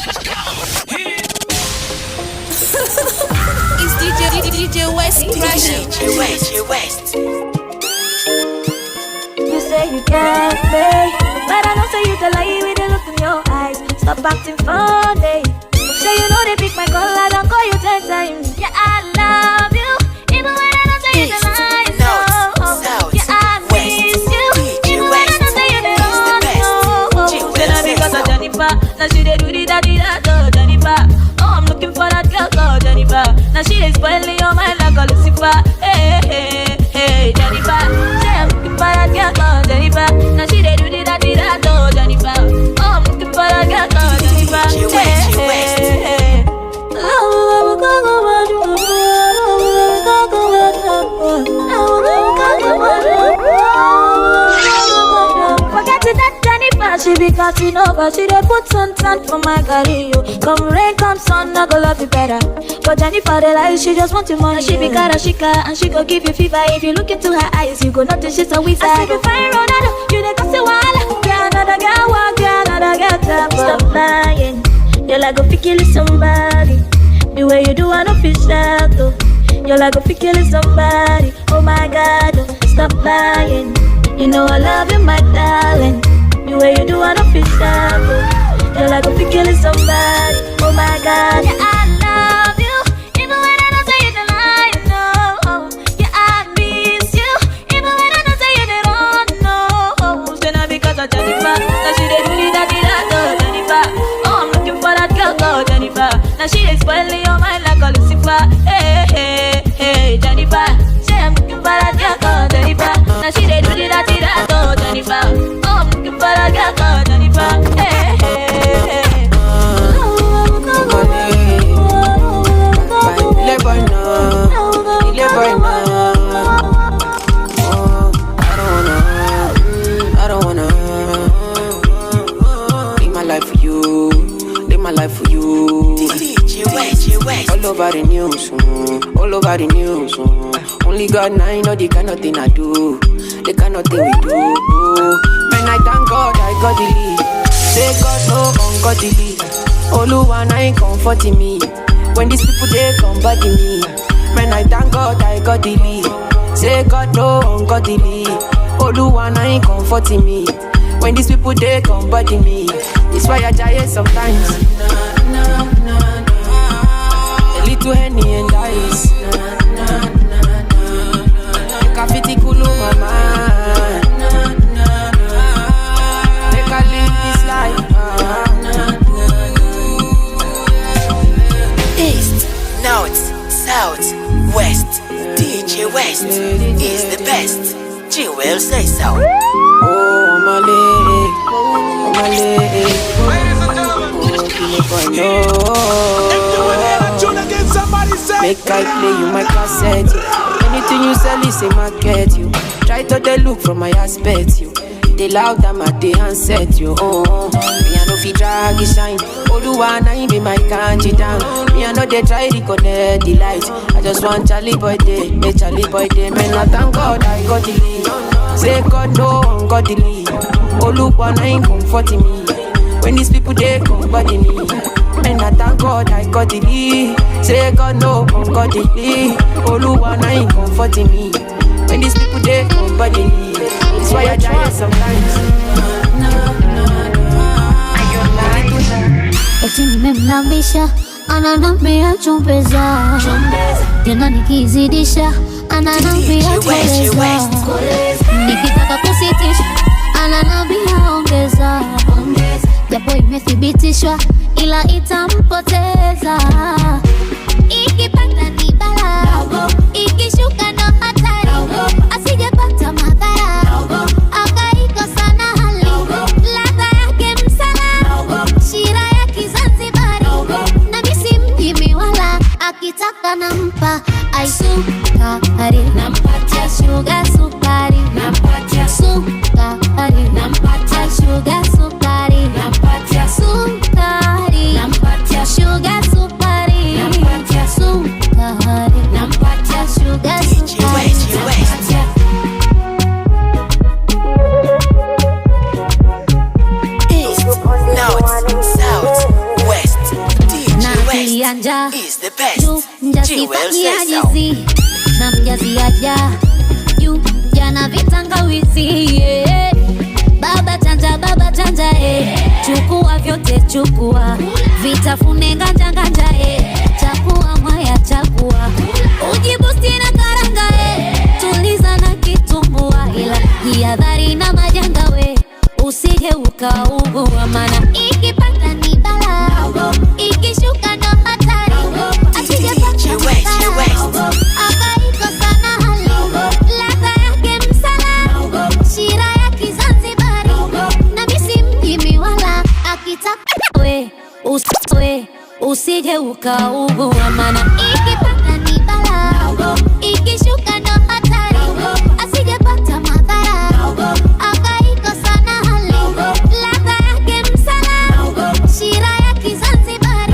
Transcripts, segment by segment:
It's DJ West. DJ West. You say you can't play, but I don't say you the lie with the look in your eyes. Stop acting funny. Say you know they pick my call, I don't call you 10 times. Yeah, I love you, even when I don't say you the lie. So, yeah, I miss you, even when I don't say you the lie. Then I because of Jennifer, now she they do the da Jennifer. Oh, I'm looking for that girl called Jennifer. Now she is spoiling your mind like a Lucifer. Hey, hey, hey, Jennifer. Say I'm looking for that girl called Jennifer. Now she they do the da Jennifer. Oh, I'm looking for that girl called Jennifer. Hey, hey, hey. Forget it, that Jennifer, she be cutting over. She dey put sun for my career. Come rain, come sun, I go love you better. But Jennifer, the lie, she just want your money. She be Karashika, and she go give you fever. If you look into her eyes, you go notice she's a wizard. I say you find Ronaldo, you dey cause a walla. Get another girl, walk, get another girl, tap. Stop lying, you're like a fi kill somebody. The way you do, I don't feel sad though. You're like a fi kill somebody. Oh my God, stop lying. You know I love you, my darling. The way you do, I don't feel sad though. You're like a fi kill somebody. Oh my God, yeah, I love you, even when I don't say you the lie. No, yeah, I miss you, even when I don't say you the wrong. No, say not because of Jennifer. Now she dey do the da Jennifer. Oh, I'm looking for that girl called Jennifer. Now she is spoiling your mind like a Lucifer. Hey, hey, hey, Jennifer. Say I'm looking for that girl called Jennifer. Now she dey do the da Jennifer. Oh, I'm looking for that girl called Jennifer. Hey, hey, hey. I don't wanna live my life for you, live my life for you. DJ West. All over the news, all over the news. Only God now you know the kind of thing I do, the kind of thing we do. Man, I thank God I got the lead. Say God no ungodly. Oluwa ain't comforting me. When these people they come back to me. Man, I thank God I got the lead. Say God no ungodly. Oluwa ain't comforting me. When these people they come back to me. It's why I die sometimes. A little Henny and ice. Kafiti kulu mama. Make I live this life. East, North, South, West. DJ West is the best. She will say so. Oh, I'm a lady. Make I play you my cassette. Anything you sell is a market. You try to they look from my aspect. You they loud them at the handset. You me I know fi drag it shine. Oluwa na be my kanji down. Me I know they try to connect the light. I just want Charlie boy day, hey Charlie boy day. Man I thank God I got the lead. Say God no ungodly. Oluwa na ain't comforting me. When these people they come body me. And I thank God I got the lead. Say God no ungodly. Oluwa na ain't comforting me. When these people they come body me. That's why I die sometimes. Eti nimemlambisha ananambia chumbeza, tena nikizidisha ananambia koleza, nikitaka kusitisha ananambia ongeza, japo imethibitishwa ila itampoteza. Ikipanda ni bala, ikishuka ndo hatari, asijapata madhara, akaikosa na hali, ladha yake msala, shira ya Kizanzibari, na misi mjimi wala, akitaka nampa aisukari, nampatia sugar sukari, nampatia sukari, nampatia sugar sukari, nampatia sukari, nampatia sugar sukari, nampatia sukari, nampatia sugar sukari. West is the best. Jewel says so. Na mjazi aja yu jana vitangawizi yeah. Baba chanja chukua vyote chukua vitafune nganja chakua mwaya chakua ujibusti na karanga tuliza na kitumbua ila jihadhari na majanga usije ukaugua mana ikipata ni bala ikishuka ndo hatari asije pata akaiko sana hali ladha yake msala shira ya Kizanzibari na misi mjimi wala akitaka usije ukaugua mana ikipata ni bala ikishuka ndo hatari asije pata madhara akaiko sana hali ladha yake msala shira ya Kizanzibari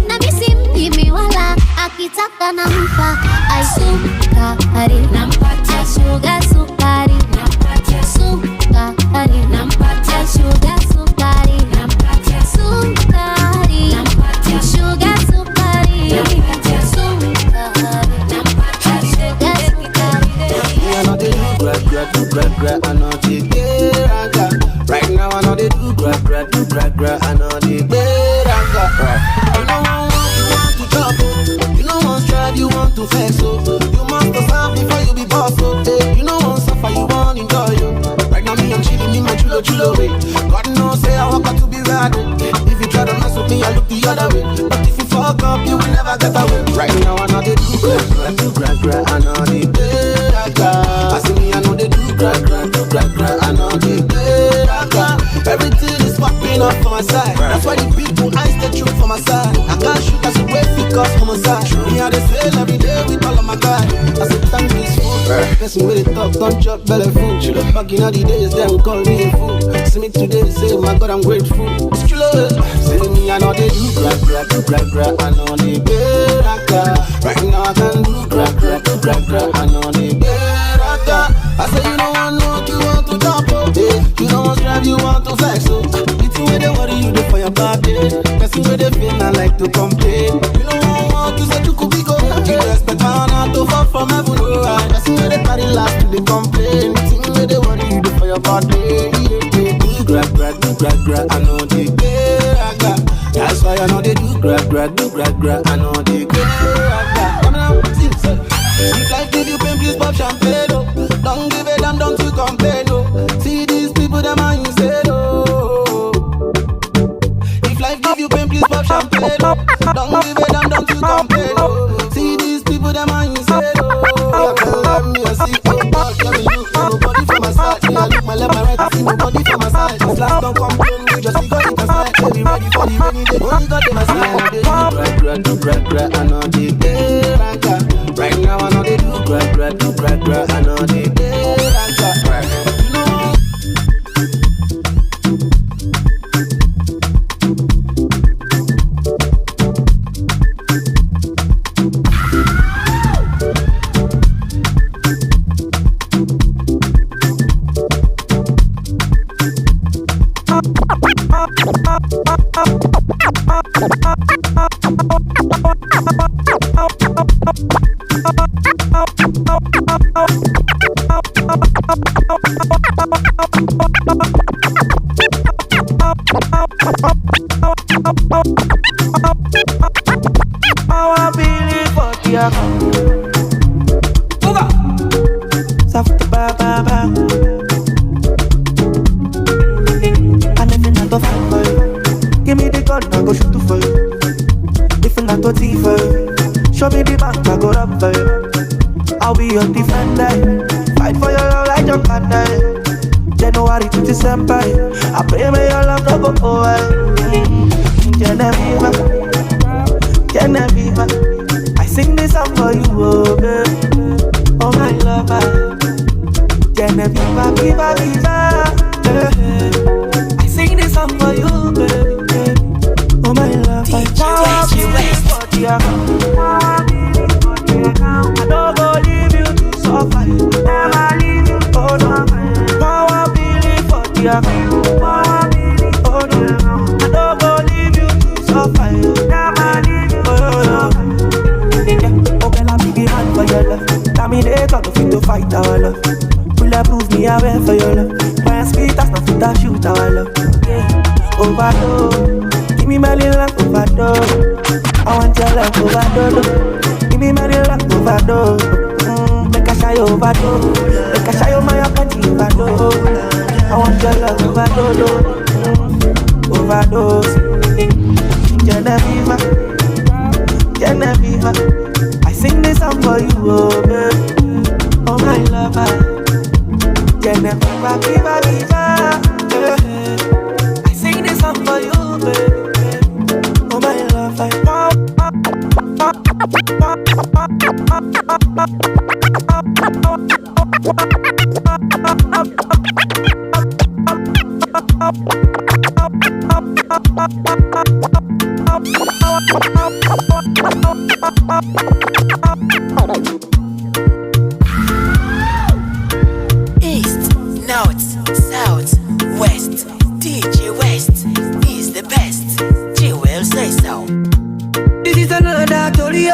na misi mjimi wala akitaka nampa aisukari nampatia sugar sukari nampatia sukari nampatia sugar sukari nampatia sukari nampatia sugar sukari nampatia sukari nampatia sugar sukari. I know they do gra, I know they get right now I know they do gra, I know they get you know you want to trouble, you know want strive, you want to flex, so you must serve before you be boss, so you know want suffer, you want enjoy, you right now me I'm chilling in my chulo way. God knows say I walk out to be rad. If you try to mess with me I look the other way, but if you fuck up you will never get away. Right now I know they do gra, I know they get I see me I know they do gra, I know they get everything is popping up for my side. That's why the people eyes the truth for my side. I can't shoot as a way because for my side. Me I dey sail every day with all of my guys. I said thank this fool. Person with it talk, don't chop belly food. Back in all the days, them call me a fool. See me today, say my God I'm grateful. It's true. Say me I know they do gra, I know they get right now I can do gra, I know they get I say you don't want no, you want to jump up. You don't want drive, you want to flex. So it's where they worry you do for your body. That's where they feel I like to complain. You don't want to say you could be good. You expect man not to fall from heaven, right? That's where they carry last to the complain. It's where they worry you do for your body. Gra, I know they get that's why I know they do gra, I know they get come on, sing, sing. If life give you pain, please pop champagne, oh. Don't give a damn, don't you complain, oh. See these people, them are insane, oh. If life give you pain, please pop champagne, oh. Don't give a damn, don't you complain, oh. See these people, them are insane, oh. Tell them me a see, oh God, tell me look, nobody from my side. Me I look my left, my right, I see nobody from my side. This last don't complain, we just got it aside. Be ready for the rainy day, only got them aside. I know they do gra, I know they get right now I know they do gra, I know they get you know. Show me the back, I go up for you. I'll be your defender. Fight for your love like your partner. January to December, I pray may your love no go away. Genevieve, I sing this song for you, oh baby. Oh my lover, Genevieve, viva, viva. I sing this song for you, baby. Oh my lover, I don't go leave you to suffer. Never leave you, oh no. Power believe for the oh no. I don't go leave you to suffer. overdose. Give me my love overdose. I want your love overdose. Give me my love overdose. Make a shy overdose. Make a shy my apathy overdose. I want your love overdose. Overdose. Genevieve, Genevieve, I sing this song for you, oh baby. Oh my lover, Genevieve, Viva, Viva. I sing this song for you, baby. Oh my lover. East, North, South, West. DJ West is the best. Jewel say so. This is another story,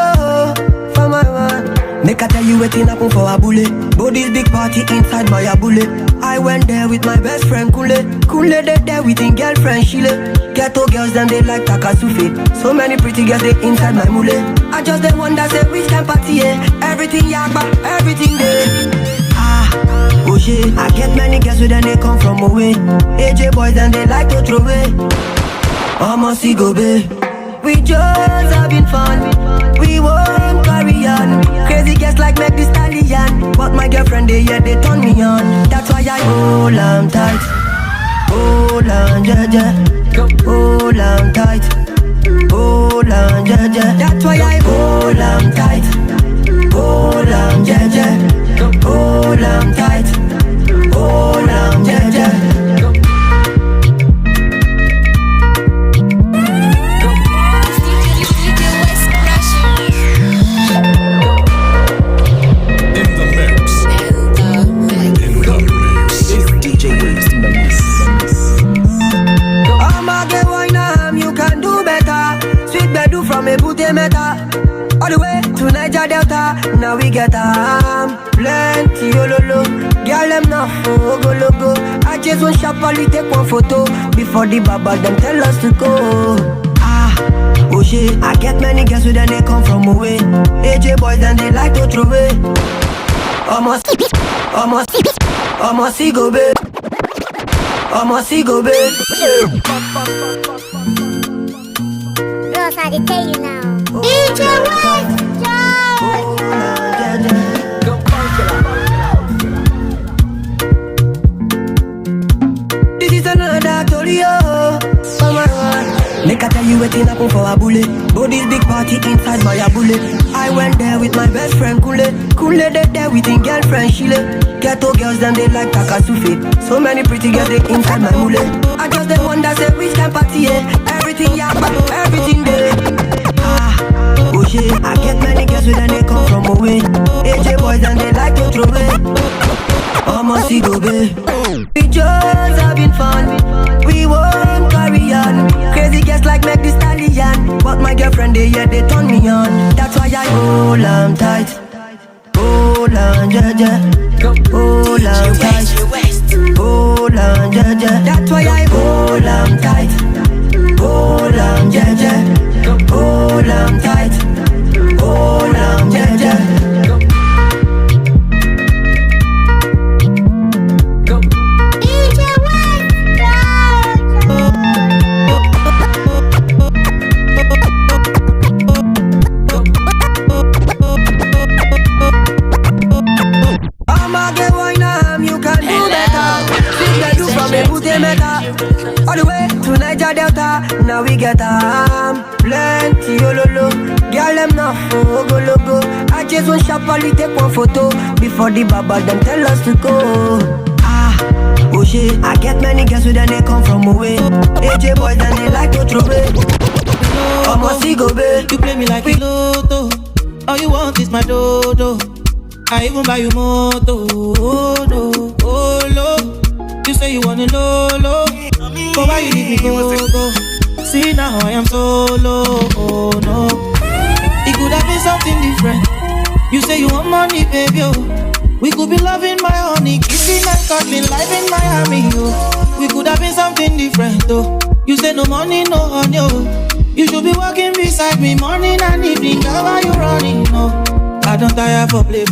for my man. Make I tell you waiting happen for a bullet. Body's big party inside my bullet. I went there with my best friend Kule. Kule they there with his girlfriend Shile. Ghetto girls then they like Takasufi. So many pretty girls they inside my mule. I just they wonder say which kind party everything yakba, everything there. Oh shit, I get many girls with then they come from away. AJ boys and they like to throw away. Almost see go babe. We just having fun. We won't carry on. Crazy girls like make this stallion. But my girlfriend they turn me on. That's why I hold on tight. Hold on, jaja. Hold on tight. Hold on, jaja. That's why I hold on tight. Hold on, jaja. Hold on tight. Hold on, jaja. All the way to Niger Delta, now we get plenty ololo. Girl them now go logo. I just want sharply take one photo before the baba them tell us to go. Oh shit, I get many girls with them they come from away. AJ boys and they like to throw away. Almost see go babe. Almost see go babe. Girls, I can tell you now. DJ West, this is another story, for my one. Make I tell you waiting happen for a bullet. Body's big party inside my bullet. I went there with my best friend Kule. Kule they there with his girlfriend Shile. Ghetto girls then they like Takasufi. So many pretty girls they inside my mule. I just they wonder say which kind party everything yakba, everything there. Oh shit, I get many girls with them they come from away. AJ boys and they like to throw away. Almost see go babe. We just having fun. We won't carry on. Crazy girls like make this stallion. But my girlfriend they turn me on. That's why I hold on tight. Hold on jaja. Hold on tight. Hold on jaja. That's why I hold on tight. Hold on jaja. Hold on tight. Hold on jaja. All the way to Niger Delta, now we get plenty ololo. Girl them now go logo. I just want sharply take one photo before the baba them tell us to go. Oh shit, I get many girls with them they come from away. AJ boys and they like to throw away. Almost see go babe. You play me like a lotto. All you want is my dodo. I even buy you moto. Oh no, oh no. You say you wanna low, but why you leave me go? See now I am solo, oh no. It could have been something different. You say you want money, baby, oh. We could be loving my honey, kissing and cuddling, life in Miami, oh. We could have been something different, oh. You say no money, no honey, oh. You should be walking beside me morning and evening. Girl, why you running? No, I don't tire for play.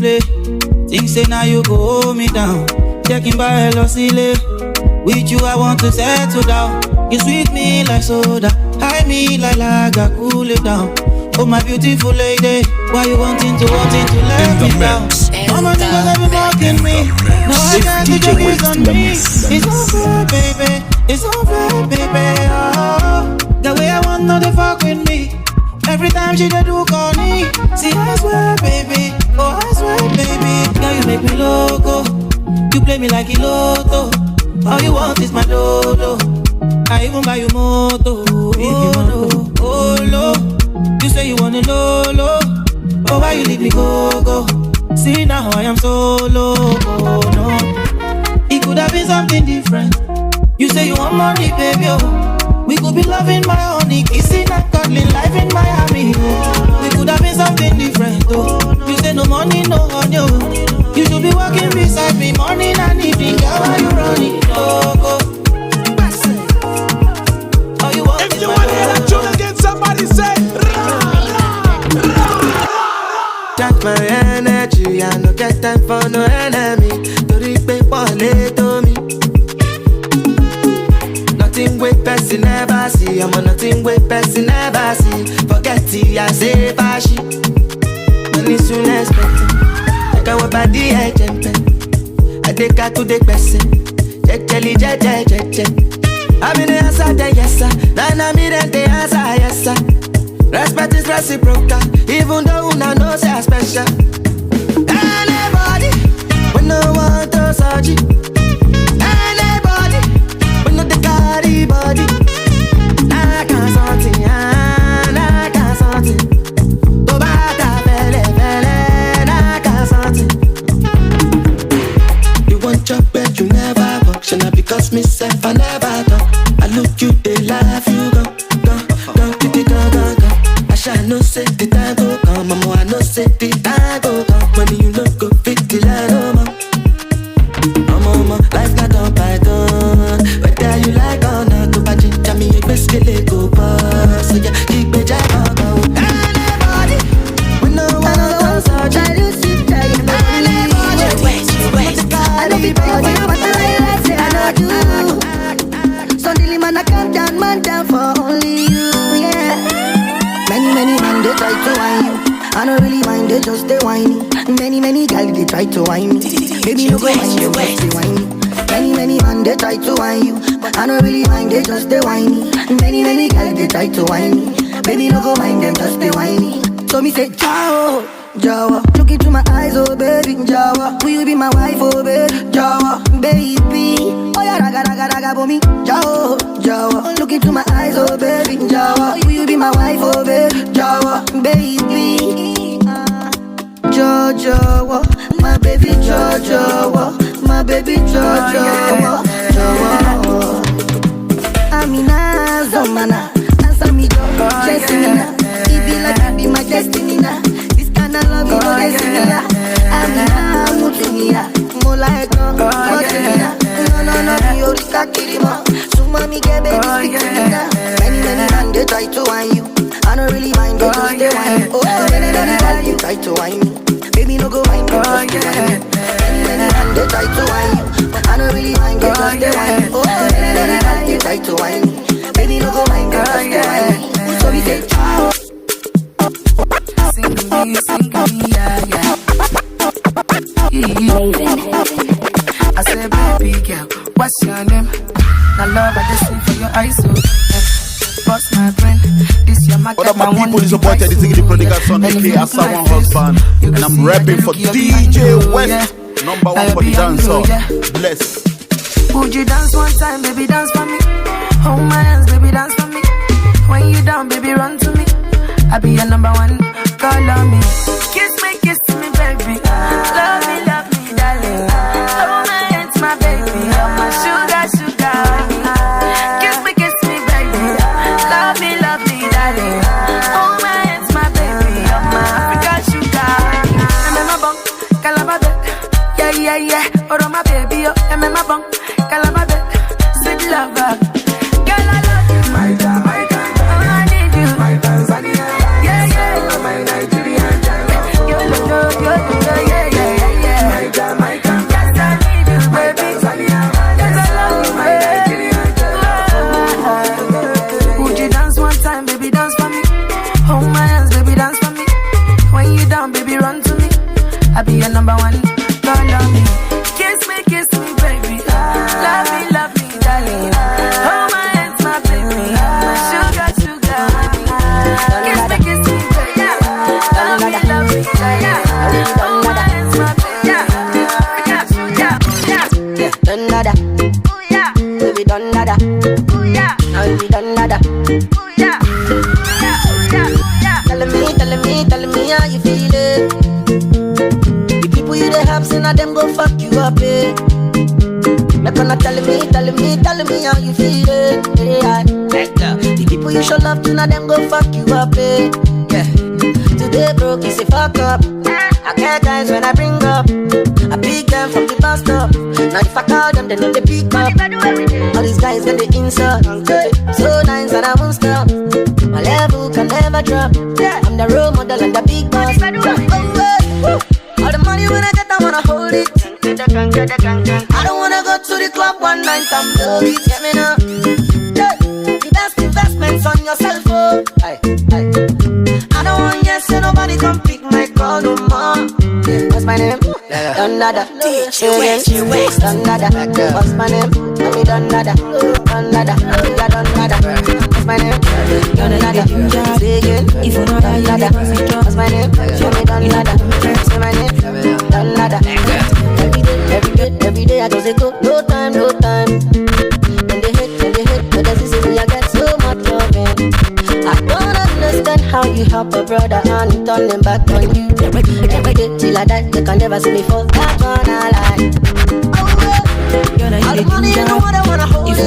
Think say now you go hold me down. Checking by hello silly. With you I want to settle down. You sweet me like soda, high me like lager, cool it down. Oh my beautiful lady, why you wanting to let me down? All my niggas have been mocking me. No, I can't get your hands on me. It's over, baby. It's over, baby. Oh, the way I want no they fuck with me. Every time she do call me. See, I swear, baby. Oh, I swear, baby. Now you make me loco. You play me like a lotto. All you want is my dodo. I even buy you moto. Oh, no. You say you want a low. Oh, why you leave me go? See now I am solo. Oh, no. It could have been something different. You say you want money, baby. Oh. We could be loving my honey, kissing and cuddling, life in Miami. Oh. We could have been something different. Oh. You say no money, no honey. Oh. You should be walking beside me morning and evening. Girl, why you running? Go. All you want if is you my want to hear that tune again, somebody say. Check my energy, I no get time for no enemy. Tori pe pole to me. Nothing with person never see. I'm on nothing with person never see. Forget it, I say bashi. Money soon expected. I can work by the edge. I take her to the person. Check. I'm in the answer, then yes sir. Then I'm in the answer, yes sir. Respect is reciprocal, even though una know say I special. Anybody, when no one to search it. Anybody, when no the carry body. I can't something, I can't something. Go back to fele, I can't something. You want your bed, you never walk. Shall not because myself I never talk. I look you, they laugh, you go. I know say the time go come, mama. I know say the time go come. Money you know go fit the line, mama. Life not done by done. Whether you like or not, to buy ginger me a best go pass. So yeah, keep me jack go. Anybody, we know what I'm such. I do sit there, anybody. I don't be bad, but I like say I do. Suddenly man I calm down, man down for only you, yeah. Many men they try to whine you. I don't really mind, they just they whiny. Many guys they try to whine me. Baby you go whine, you just they whiny. Many man they try to whine you. I don't really mind, they just they whiny. Many guys they try to whine me. Baby no go mind them, just they whiny. So me say ciao, Jawa. Look into my eyes, oh baby, Jawa. Will you be my wife, oh baby, Jawa, baby. Oh yeah, raga for me, Jawa. Look into my eyes, oh baby, Jawa. Will you be my wife, oh baby, Jawa, baby. Jawa, my baby, Jawa, my baby, Jawa. Amina, Zomana, answer me, Jessina. It be like I be my destiny now. This kind of love, you know, Jessina. Amina, Mutinia, more like no, no, you're the Kirima. So mommy get baby speak to me now. Many man they try to whine you. I don't really mind, they just they whine. Oh, many man they try to whine me. Baby no go whine, they just they whine. Many man they try to whine you, but I don't really mind, they just they whine. Oh, many man they try to whine me. Baby no go whine, they just they whine. So we say ciao. Sing me, yeah. I said, baby girl, what's your name? I love I just see for your eyes, so bust my brain. This your market. What up, my people? Is about the Ziggy Prodigal Son, aka Asa1 Husband, and I'm rapping for DJ West, number one for the dancer. Bless. Would you dance one time, baby? Dance for me. Hold my hands, baby, dance for me. When you down, baby, run to me. I be your number one. Call on me. Kiss me, baby. Love me, darling. Hold my hands, my baby. You're my sugar. Kiss me, baby. Love me, darling. Hold my hands, my baby. You're my African sugar. I'm in my bunk, calababe. Yeah. Oh, my baby, I'm in my bunk, calababe. Sweet lover. Girl, I love you. baby, dance for me. Hold my hands, baby, dance for me. When you down, baby, run to me. I be your number one, call on me. Kiss me, baby. Love me, darling. Hold my hands, my baby. My sugar, Kiss me, baby. Love me, darling. Hold my hands, my baby. Done nada. Baby, done nada. Now we done nada. Tell me how you feel it. The people you dey have, say them go fuck you up, eh. Not gonna tell me how you feel it. Yeah. The people you show love to, now them go fuck you up, eh. Yeah. Today broke is a fuck up. I get times when I bring up. I pick them from the bus stop. Now if I call them, they know they pick up. All these guys get the insult. So nice that I won't stop. My level can never drop. I'm the role model and the big boss. All the money when I get, I wanna hold it. I don't wanna go to the club one night and blow it. Get me now. The best investments on yourself, oh. I don't want yes, so nobody come pick my call no more. What's my name? Done nada. Done nada. What's my name? Tell me done nada. Done nada. Yeah, done nada. What's my name? Done nada. Say again. Done nada. What's my name? Tell me done nada. Say my name. Done nada. Every day I just go. No time. When they hate, but that's the way I get so much love. I don't understand how you help a brother and turn them back on you. Every day till I die, they can never see me fall back on a lie. All the money, you know what I wanna hold it.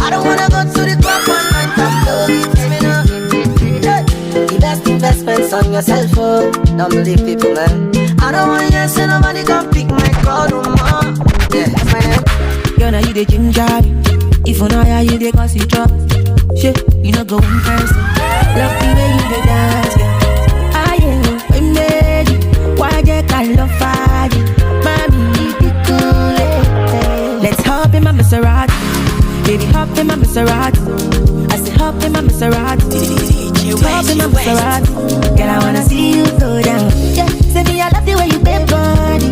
I don't wanna go to the club one night and blow it. The best investments on yourself, oh. Don't believe people, man. I don't want you, so nobody can pick my call no more. Yeah, that's my name. You know you the ginger. If you know how you the cause you drop. Shit, you know go in first. Love the way you the dance, yeah. I am we made it. Why they can't love fire? Mommy, be cool, eh. Let's hop in my Maserati. Baby, hop in my Maserati. I say hop in my Maserati. Hop in my Maserati. Girl, I wanna see you go down. Yeah, say me I love the way you bend body.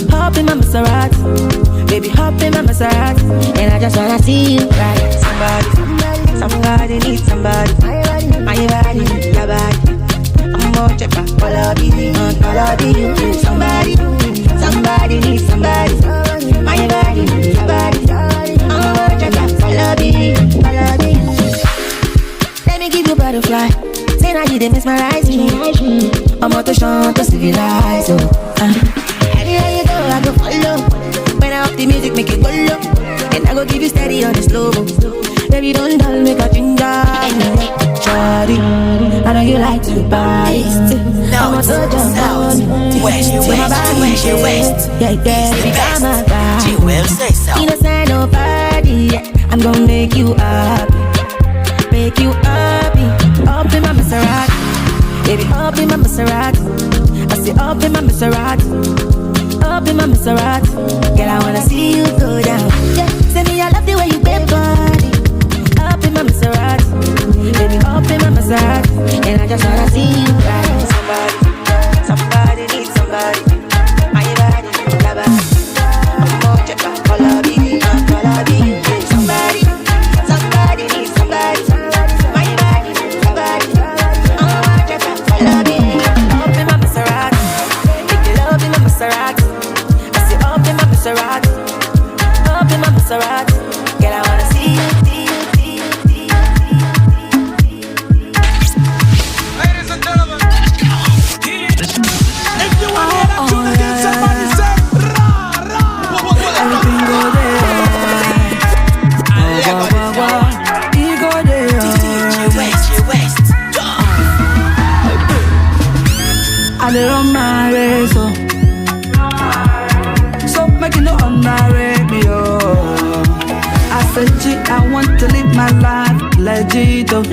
Hop in my Maserati. Baby, hop in my Maserati. And I just wanna see you right. Somebody needs somebody. My body needs your body. I'm more checker. All of you. Somebody needs somebody. My body needs your body. I'm more checker. All of you. Let me give you butterfly. Say now you dey mesmerize me. I'm out to show to civilize. Anywhere you go, I go follow. When I up the music, make it go low. And I go give you steady on the slow. Baby, don't dull, make a ginger. Shawty, I know you like to buy. Now it's South, West. Yeah, baby, got my vibe. She will say so. You know, say nobody. I'm gonna make you happy. Make you happy. Up in my Maserati. Baby, up in my Maserati. I say up in my Maserati. Up in my Maserati. Girl, I wanna see you go down. Yeah, say me I love the way you bend body. Up in my Maserati. Baby, up in my Maserati. And I just wanna see you ride. Somebody needs somebody. My body, your body. I'm more checker, all of you. Somebody needs somebody. My body, your body. I'm more checker, all of you. Up in my Maserati. Make it love in my Maserati. I say up in my Maserati. Up in my Maserati. Girl, I wanna see you. Ladies and gentlemen, if you want to hear that tune again, somebody say ra ra. Everything go there. He go there. DJ West. I dey run my race, so make you no underrate me, oh. I said, G, I want to live my life legit, oh.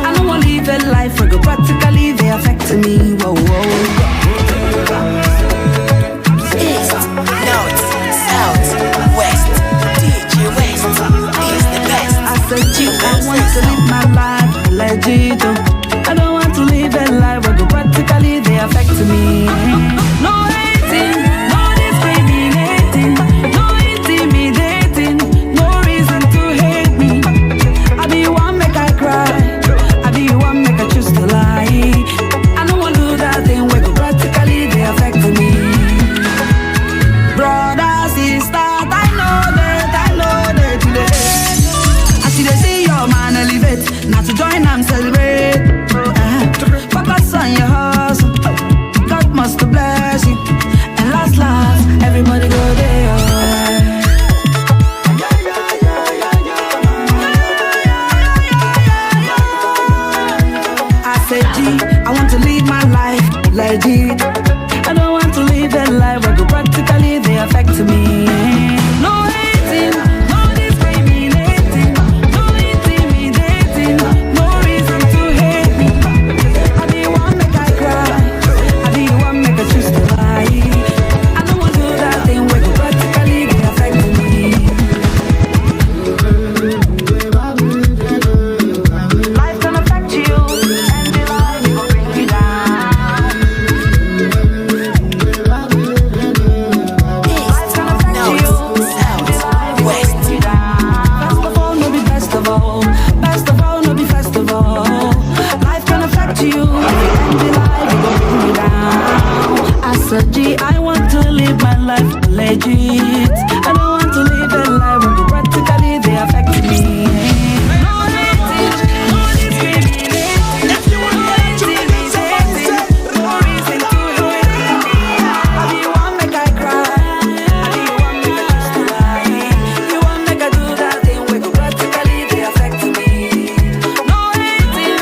I don't want to live a life where practically they affect me, whoa, whoa. East, North, South, West. DJ West is the best. I said, G, I want to live my life legit. I don't want to live a life where practically they affect me. No hating, no discriminating, no intimidating, no reason to hate me. I be one make I cry, I be one make I choose to lie. I don't want to do that thing where practically they affect me. Brother, sister, I know that today. I see they see your man elevate, not to join and celebrate. Focus on your hustle, God must bless you. And last, everybody go there. I said, G, I want to live my life legit. I don't want to live a life where practically they affect me. No hating, no discriminating, no intimidating, no reason to hate me. I be one make I cry, I be one make I choose to lie. I don't want to do that thing where practically they affect me. Life can affect you, and the life will bring you down. Life can affect you, and the life will bring you down. Best of all, no be best of all. Best of all, no be first of all. Life can affect you, and the life will bring you down. I said, G, I want to live my life legit. I don't want to live a life where practically they affect me. No hating, no discriminating, no intimidating, no reason to hate me. I be one make I cry, I be one make I choose to lie. You want make I do that thing where practically they affect me. No hating,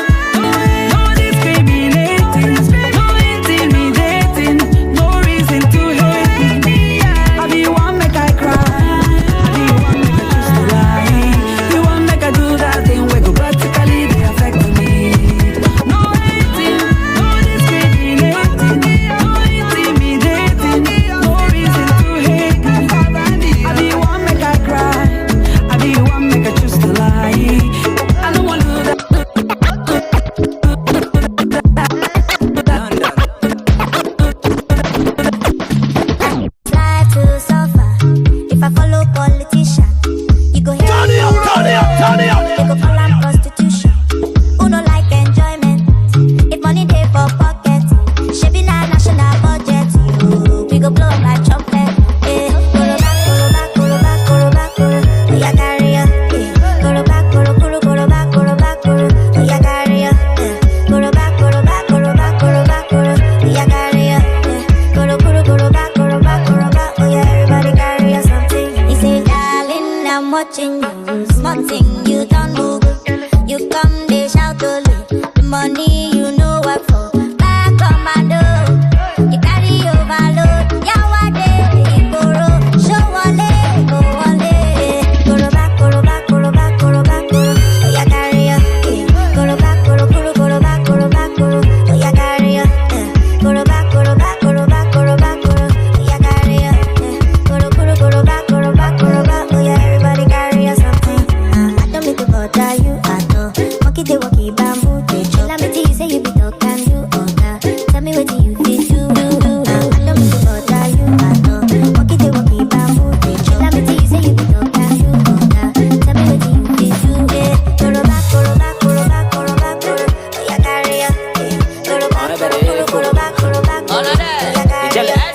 no discriminating, no intimidating, no reason to hate me. I be one make I cry, I be one make I choose to lie. You want make I do that thing where practically they affect me. No hating, no discriminating, no intimidating, no reason to hate me. I be one make I cry, I be one make I choose to lie. I don't want to do that. Life to suffer. If I follow politician, you go hear Turn it up. they go call am prostitution. Who no like enjoyment? If money dey for pocket, shebi na national budget. We go blow like trumpet. Koroba, koroba, koroba, koroba, koro. Oya carry ya. Koroba, koro, koro, koroba, koroba, koro. Oya carry ya. Koroba, koroba, koroba, koroba, koro. Oya carry ya. Koro, koro, koroba, koroba, koroba. Oya everybody carry ya something. He say, darling, I'm watching you. Small thing you don't move. You come, they shout only. The money you know what for. Back commando. You carry overload. Yawade, Ikoro. Show wale, go wale. Koroba, koroba, koroba, koroba, koro. Oya carry ya. Koroba, koro, koro, koroba, koroba, koro. Oya carry ya. Koroba, koroba, koroba, koroba, koro. Oya carry ya. Koro, koro, koroba, koroba, koroba. Oya everybody carry ya something. I don't mean to bother you at all. Monkey they walkie bamboo they chill. Let me tell you say you be talk and do all that. Tell me what you fit to do. I don't mean to bother you at all. Monkey they walkie bamboo they chill. Let me tell you say you be talk and do all that. Tell me what you fit to do. Koroba, koroba, koroba, koroba, koro. Oya carry ya. Koroba, koro, koroba, koroba, koro. Oya carry ya.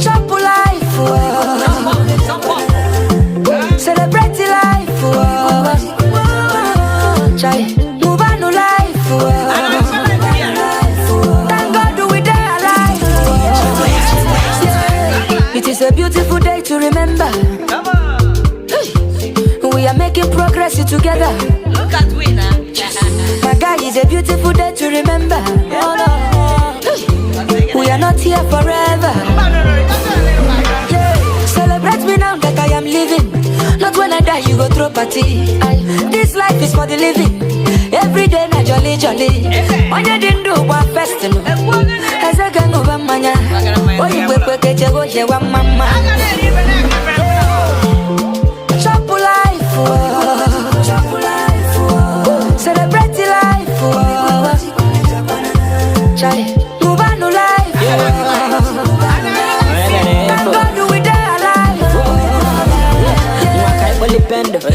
Chop life, celebrate life, try move on to life. Thank God we dey alive. It is a beautiful day to remember. We are making progress together. Look at we now. My guy, it's a beautiful day to remember. We are not here forever. Yeah. Celebrate me now that I am living. Not when I die, you go throw party. This life life is for the living. Every day na jolly jolly. Onye di ndu wa festival. Ezeke nuba manya. Oyi kwe keje goje wa mama. Chop life, chop life, celebrate life, Chai, move on to life. Thank God we die alive.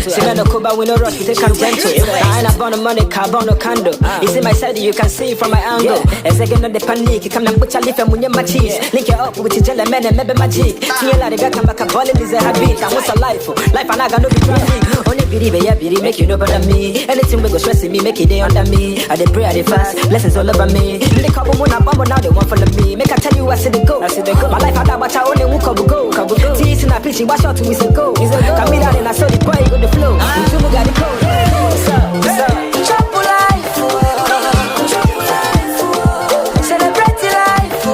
Sing no Cuba, we no rush, we take gentle. I ain't about the money, carbon no candle. You see my side, you can see from my angle. As I get on the panic, you come and put your lip and win my cheese. Link it up with your gentleman and maybe magic. See you like got come back a ball, is a habit. And what's a life? Life and I got no be traffic. Only believe it, yeah, believe make you know better me. Anything we go stressing me, make it day under me. I dey pray, I dey fast, blessings all over me. They couple when I bumble now, they want follow me. Make I tell you I see the go. My life I got but I only won't go. Tease in a pitch, watch out to me, say go. Come in and I saw the boy go the flow. You two got the code. Chop life, celebrate life.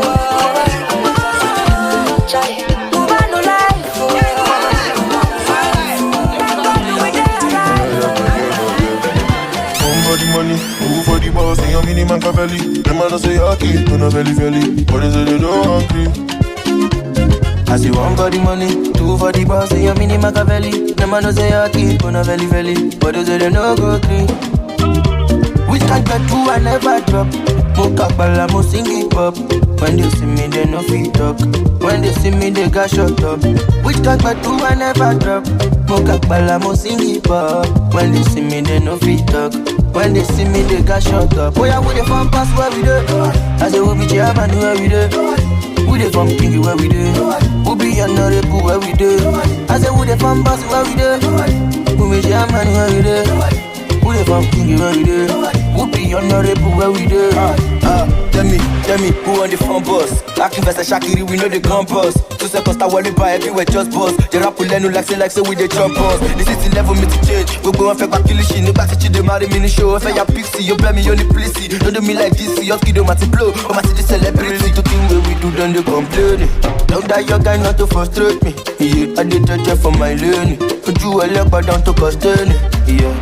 Move on to life. Somebody money, move for the boss, and your mini Machiavelli. Them man say okay, on a belly. What is it they don't hungry? I see one for the money, two for the boss, and your mini Machiavelli. Them man say okay, on a belly. What is it they no go three? Which can't get two, I never drop. Mocha bala, mo sing it pop. When they see me, they no fit talk. When they see me, they got shut up. Which can't get two, I never drop. Mocha bala, mo sing it pop. When they see me, they no fit talk. When they see me, they got shut up. Oh yeah, we the fun pass where we do. I say we be German where we do. We the fun king where we do. We be honorable where we do. I say we the fun pass where we do. We be German where we do. We the fun king where we do. We be honorable where we do. Tell me, who on the phone boss? Acting Vesta Shakiri, we know the gun boss. 2 seconds, that wally by everywhere, just boss. The rap will learn like say we the jump boss. This is the level, me to change. We go and fake back kill shit. Nobody teach the marry mini show. If I have pixie, you blame me on the police. Don't do me like this, your kid don't blow. I'm a city celebrity. To think where we do, then they complain. Don't die your guy not to frustrate me. Yeah, I did touch for my learning. Put you a leg but down to costain. Yeah,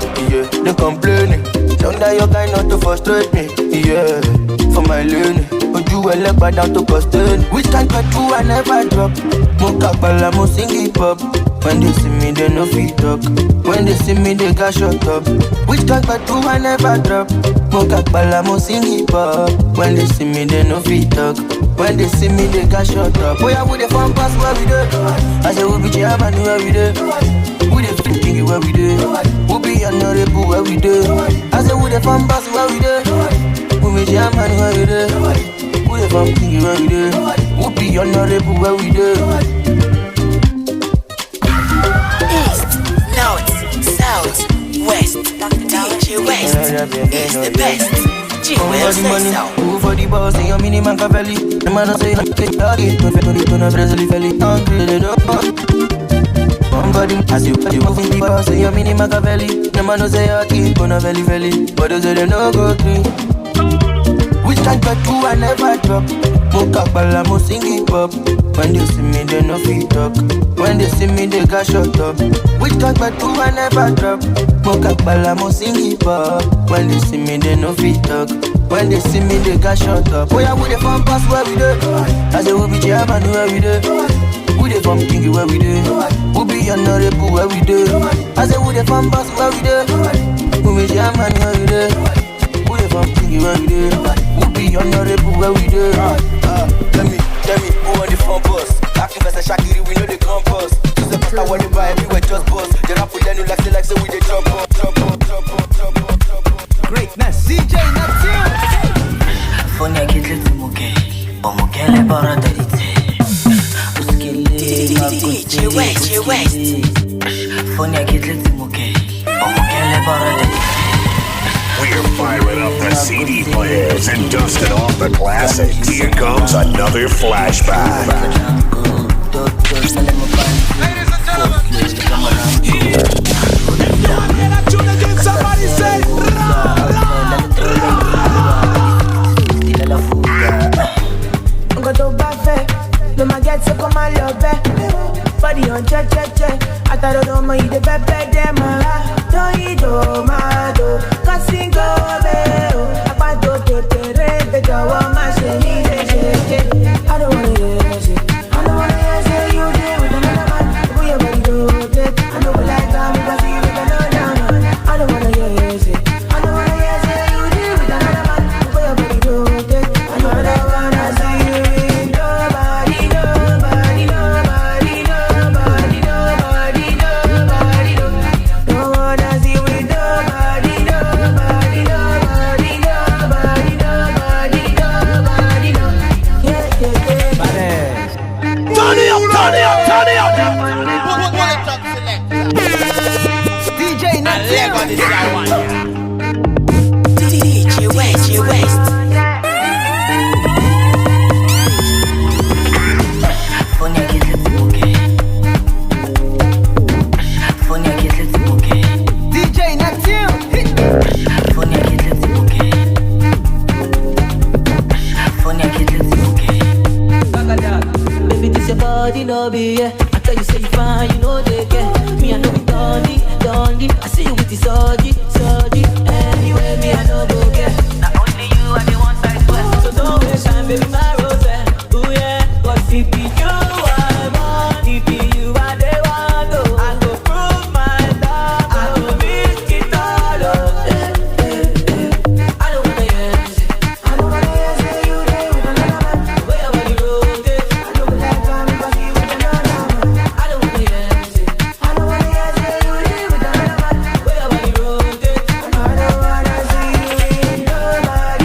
they complaining. Don't die your guy not to frustrate me. Yeah, for my learning. Put you a leg but down to costain. Which can't get two, I never drop. Mocha bala, mo sing it pop. When they see me, they no fit talk. When they see me, they got shut up. Which can't get two, I never drop. Mocha bala, mo sing it pop. When they see me, they no fit talk. When they see me, they got shut up. Oh yeah, we the fun pass where we do. I say we be German where we do. We the thinking where we do. We be honorable where we do. I say we the fun pass where we do. We be German where we do. We the fun king where we do. We be honorable where we do. East, North, South, West. DJ West is the best. Jewel say so. Who for the boss, say your mini Machiavelli. The man say like it, don't have Brazil belly. Hungry, they don't. Somebody, as you move in the boss, say your mini Machiavelli. The man say okay, don't have belly. But they say they no go three. Which can't get two, I never drop. Mocha bala, mo sing it pop. When they see me, they no fit talk. When they see me, they got shut up. Which can't get two, I never drop. Mocha bala, mo sing it pop. When they see me, they no fit talk. When they see me, they got shut up. Oh yeah, we the fun pass where we do. I say we be German where we do. We the fun king where we do. We be honorable where we do. I say we the fun pass where we do. We be German where we do. We the fun king where we do. We be honorable where we do. Tell me, who on the phone boss? Acting Vesta Shakiri, we know the gun boss. 2 seconds, that wally by everywhere, just boss. The rap will learn like say we the jump boss. Greatness, DJ Nation. Fonia kitli muke, bomukele baradarite. DJ West. Fonia kitli muke, bomukele baradarite. We're firing up the CD players and dusting off the classics. Here comes another flashback. Ladies and gentlemen, somebody say Go back, no my get so come my love body on che. I thought no my the pepe dem don't eat my body no be yeah. I tell you say you fine, you know they care. Me I know we done it. I see you with the surgery. Anyway, me I know go get. Not only you and the one side west. So don't waste time, baby, my rose. Ooh yeah, cause if you I want, if you are the one, I go prove my love. I go risk it all. I don't wanna hear you. I don't wanna hear you there with another man. Where are you rotate? I know the last time you was here with another man. I don't wanna hear you. I don't wanna hear you there with another man. Where are you rotate? I don't wanna see you with nobody.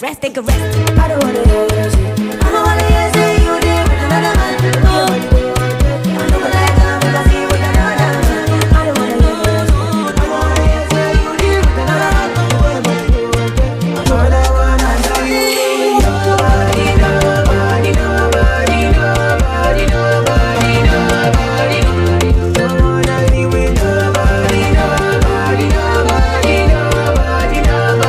rest, take a rest. I don't wanna hear you say, I don't wanna hear you say you there with another man. I know what I got, but I see with another man. I don't wanna hear you say, I wanna hear you say you there with another man. I wanna see you, nobody, nobody, nobody, nobody, nobody, nobody. I wanna see with nobody, nobody, nobody, nobody, nobody, nobody.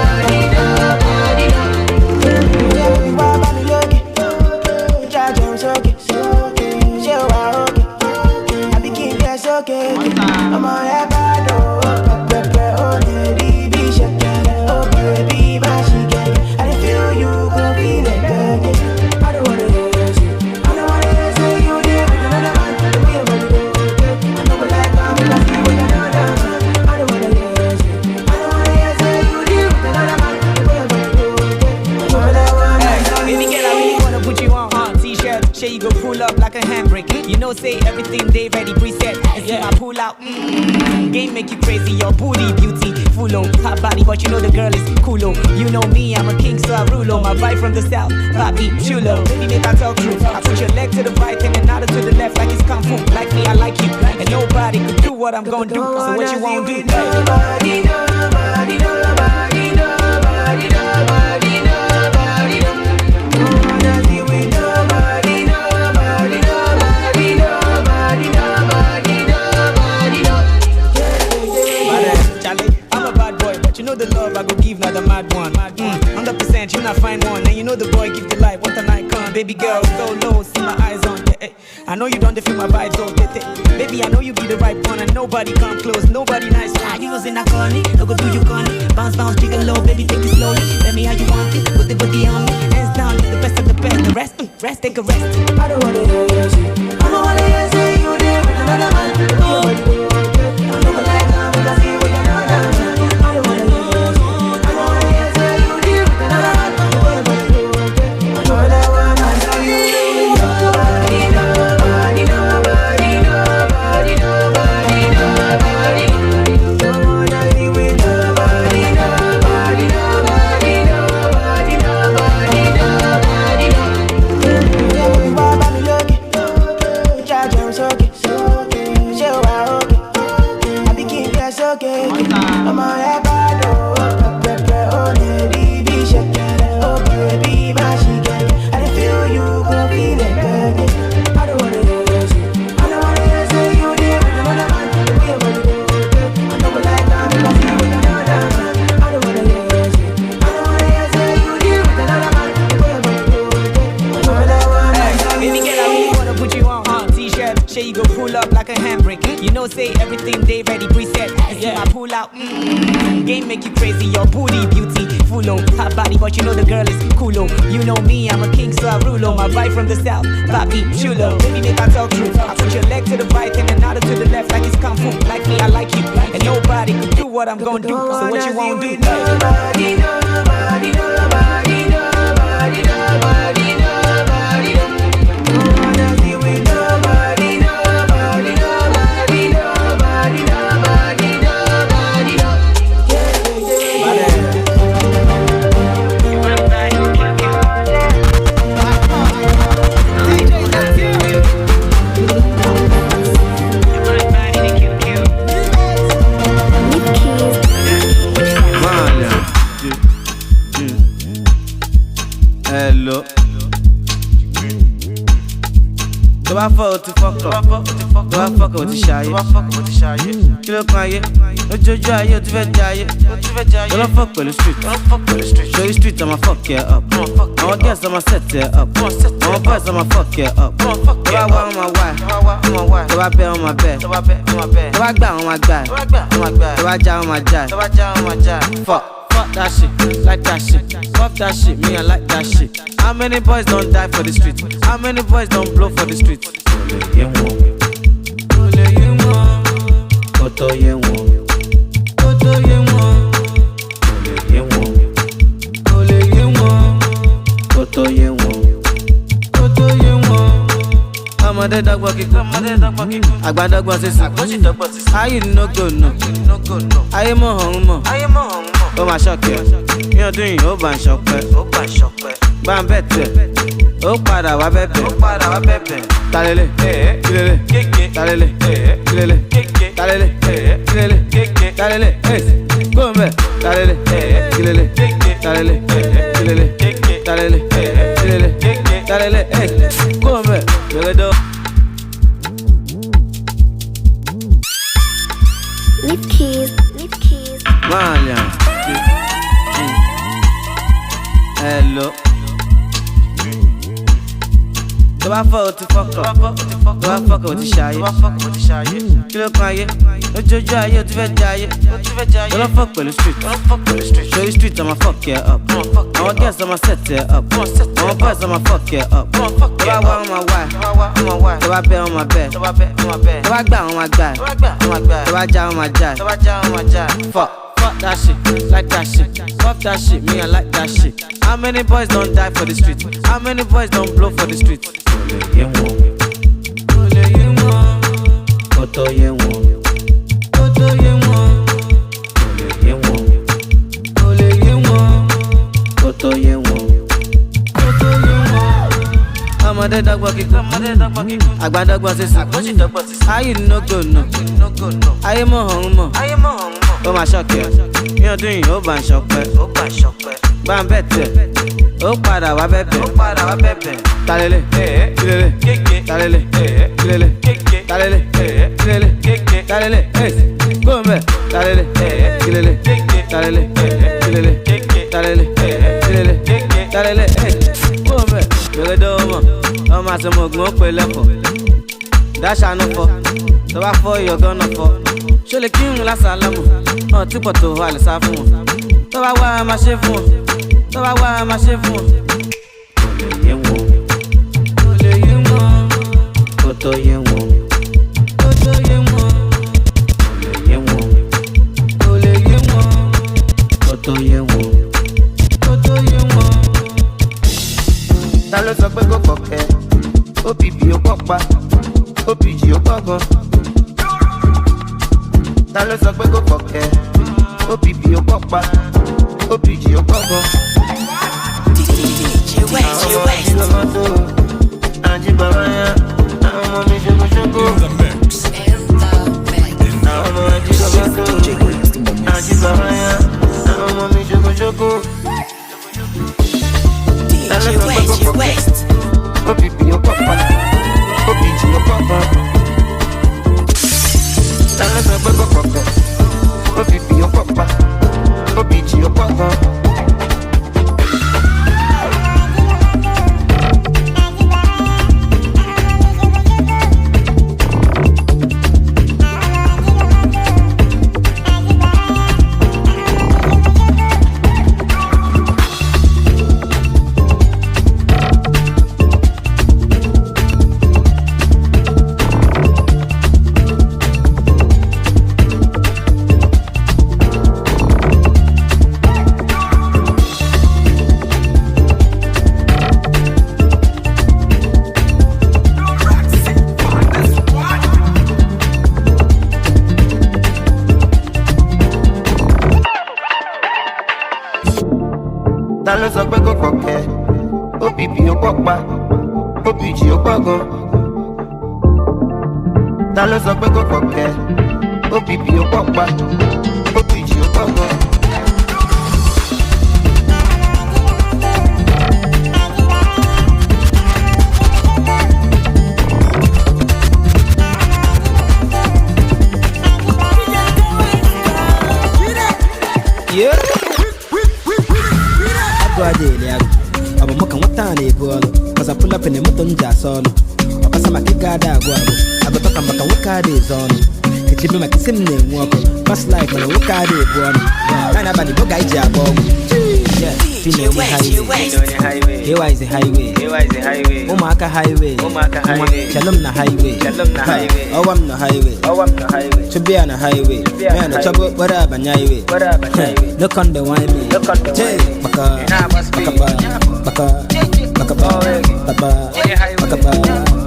Okay, I'm on that bad, oh baby, be shaking, oh baby, my shaking. I didn't feel you, gon' feel it again. I don't wanna hear you, I don't wanna hear you there with another man. We about to go, I know what I got, but I see with another man. I don't wanna hear you, I don't wanna hear you there with another man. We about to go, baby girl, I really wanna put you on T-shirt, shit you go pull up like a handbrake. You know, say everything they ready preset. And see my pull out, Game make you crazy, your booty beauty. Full on, hot body, but you know the girl is cool. You know me, I'm a king, so I rule on. My vibe from the south, Bobby Chulo. Baby, make I talk true. I put your leg to the right and another to the left like it's kung fu. Like me, I like you. And nobody could do what I'm gonna do. So what you won't do? Nobody, nobody, nobody, nobody, nobody, nobody, nobody, with nobody, nobody, nobody, nobody, nobody, nobody, Charlie, I'm a bad boy, but you know the love I go give, not the mad one. 100%, you not find one, and you know the boy give the life. What an icon, baby girl, go low, see my eyes on. I know you don't feel my vibes, oh, baby, I know you be the right one, and nobody come close, nobody nice. You was in a corny, no go do you corny. Bounce, bounce, jiggle low, baby, take it slowly. Tell me how you want it, put the booty on me. Hands down, you're the best of the best. The rest, rest, take a rest. I don't wanna hear you say, I don't wanna hear you say you there with another man. Oh, I don't like how we got see with another man. I don't wanna hear you say, I don't wanna hear you say you there with another man. Oh, another one, I saw you. Nobody, nobody, nobody, nobody, nobody, nobody. Don't wanna be with nobody, nobody, nobody, nobody, nobody, nobody. I'm a bad oh, lady, be shaking. Oh, baby, my shaking. I feel you go feel it, baby. I don't wanna hear you say, I don't wanna hear you say you there with another man. I don't like that because you with another man. I don't wanna hear you say, I don't wanna hear you say you there with another man. Baby girl, I really wanna put you on T-shirt, shit, you go pull up like a handbrake. You know, say everything they ready preset. Yeah, I pull out. Game make you crazy, your booty beauty. Full on, hot body, but you know the girl is cool. You know me, I'm a king, so I rule on. My vibe from the south, Bobby Chulo. Baby, make I talk true. I put your leg to the right and another to the left like it's kung fu. Like me, I like you. And nobody could do what I'm gonna do. So what you won't do? Nobody, nobody, nobody, nobody, nobody, nobody. Don't wanna be with nobody, nobody, nobody, nobody, nobody, nobody. Hello. Do I fuck to fuck up? Do I fuck with the shy? Kilo kan ayé, lójoojú ayé o ti fẹ́ jayé. Do I fuck with the street? Show you street, I'ma fuck you up. Àwọn girls, I'ma set you up. Àwọn boys, I'ma fuck you up. Do I wá on my wife? Do I bet on my bed? Do I gbà on my guy? Do I já on my jive? Fuck that shit, like that shit. Fuck that shit, me I like that shit. How many boys don't die for the streets? How many boys don't blow for the streets? Ọmọdé dọ́gbọ́n kíkọ́, àgbà dọ́gbọ́n sísè. Ayé no go no, ayé mọ̀ ọ̀hún mọ̀. Ó máa ṣọ̀kẹ́, ní ọdún yìí ó bá ń ṣọpẹ́. Bá ń bẹ̀ tẹ̀, ó padà wá bẹ̀bẹ̀. Talele, kílele, talele, kílele, talele, kílele, talele, kó ń bẹ̀. Talele, kílele, talele, kílele, talele, kílele, talele, kó ń bẹ̀. Kílele. Lip keys, lip keys. Malia. Hello. Do I fuck with the fuck up? Do I fuck with the shy? Kilo kan ayé, lójoojú ayé o ti fẹ́ jayé. Do I fuck with the street? Show you street, I'ma fuck you up. Àwọn girls, I'ma set you up. Àwọn boys, I'ma fuck you up. Do I wá on my wife? Do I bet on my bed? Do I gbà on my guy? Do I já on my jive? Fuck that shit, like that shit. Fuck that shit, me I like that shit. How many boys don't die for the streets? How many boys don't blow for the streets? Koto ye won. tó yé wọn. Kò lè yé wọn. Kó tó yé wọn. Ọmọdé dọ́gbọ́n kíkọ́, àgbà dọ́gbọ́n sísè. Ayé no go no, ayé mọ̀ ọ̀hún mọ̀. Ó máa ṣọ̀kẹ́, ní ọdún yìí ó bá ń ṣọpẹ́. Bá ń bẹ̀ tẹ̀, ó padà wá bẹ̀bẹ̀. Talele, kilele, talele, kilele, talele, kilele, talele, gómìnà, talele, kilele, talele, kilele, talele, kilele, talele, gómìnà. Yọ̀rọ̀ dọ́wọ́ ọmọ àtọmọ ògùn ó pè lẹ́kọ̀ọ́. Dáṣà ló fọ, tó bá fọ ìyọ̀gán náà fọ. Ṣó lè kírun lásàlámù, ọ̀ tí pọ̀ tó wà lè sá fún wọn. Tó bá wá a máa ṣe fún wọn, tó bá wá a máa ṣe fún wọn. Kò lè yé wọn, kò tó yé wọn. Kò tó yé wọn, kò lè yé wọn. Kò tó yé wọn, kò tó yé wọn. Ta ló sọ pé kò kọ̀kẹ́? OPP ó pọ̀ pa, OPG ó pọ̀ gan. Ta ló sọ pé kò kọ̀kẹ́? OPP ó pọ̀ pa, OPG ó pọ̀ gan. DJ West. Anji Baraya, àwọn ọmọ mi ṣokoṣoko. Àwọn ọmọ Anji Baraya, àwọn ọmọ mi ṣokoṣoko. DJ West. OPP ó pọ̀ pa, OPG ó pọ̀ gan. Ta ló sọ pé kò kọ̀kẹ́? OPP ó pọ̀ pa, OPG ó pọ̀ gan. Ta ló sọ pé kò kọ̀kẹ́? OPP ó pọ̀ pa, OPG ó pọ̀ gan. Ta ló sọ pé kò kọ̀kẹ́? OPP ó pọ̀ pa, OPG ó pọ̀ gan. Cause I pull up in the motor solo. Pasa makigada agwabo. I go talk about wakade zone. Kichibi makisimne mwako. Fast life when I wakade bwano. Kana bani boga ija bogu. Yeah, Fino the highway. Hewa is the highway. Umaka highway. Shalom na highway. Owam na highway. Chubia na highway. Man, no trouble, whatever highway. Look on the wine me. Jay, baka,